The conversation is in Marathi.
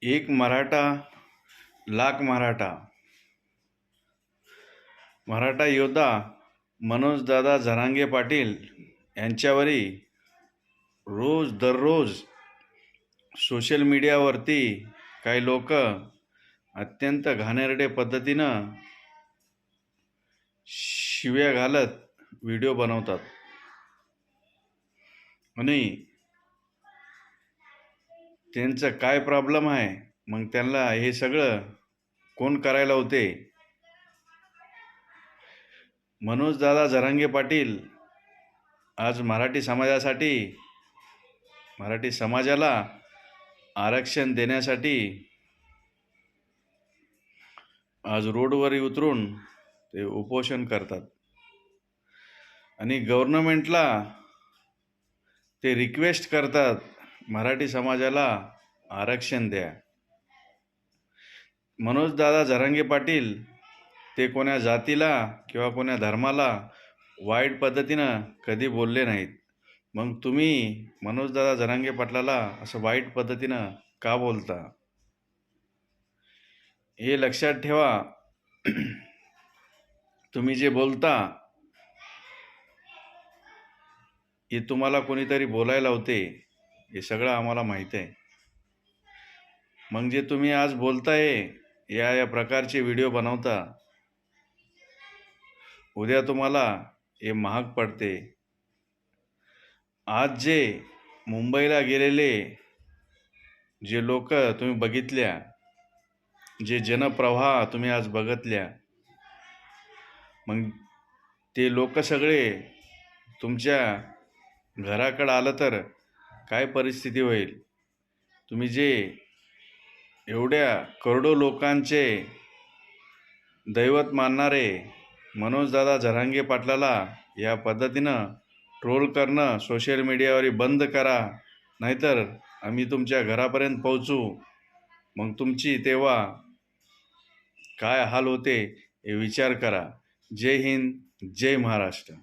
एक मराठा लाख मराठा. मराठा योद्धा मनोजदादा जरांगे पाटील यांच्यावरी दररोज सोशल मीडियावरती काही लोक अत्यंत घाणेरडे पद्धतीनं शिव्या घालत व्हिडिओ बनवतात आणि त्यांचं काय प्रॉब्लेम आहे, मग त्यांना हे सगळं कोण करायला होते. मनोजदादा जरांगे पाटील आज मराठी समाजाला आरक्षण देण्यासाठी आज रोडवर उतरून ते उपोषण करतात आणि गव्हर्नमेंटला ते रिक्वेस्ट करतात, मराठी समाजाला आरक्षण द्या. मनोजदादा जरांगे पाटील ते कोण्या जातीला किंवा कोण्या धर्माला वाईट पद्धतीनं कधी बोलले नाहीत. मग तुम्ही मनोजदादा जरांगे पाटलाला असं वाईट पद्धतीनं का बोलता? हे लक्षात ठेवा. तुम्ही जे बोलता हे तुम्हाला कोणीतरी बोलायला होते, हे सगळं आम्हाला माहीत आहे. मग जे तुम्ही आज बोलताय, या प्रकारचे व्हिडिओ बनवता, उद्या तुम्हाला हे महाग पडते. आज जे मुंबईला गेलेले जे लोक तुम्ही बघितल्या, जे जनप्रवाह तुम्ही आज बघितल्या, मग ते लोक सगळे तुमच्या घराकडे आलं तर काय परिस्थिती होईल? तुम्ही जे एवढ्या करोडो लोकांचे दैवत मानणारे मनोजदादा जरांगे पाटलाला या पद्धतीनं ट्रोल करणं सोशल मीडियावर बंद करा, नाहीतर आम्ही तुमच्या घरापर्यंत पोहोचू. मग तुमची तेव्हा काय हाल होते हे विचार करा. जय हिंद, जय महाराष्ट्र.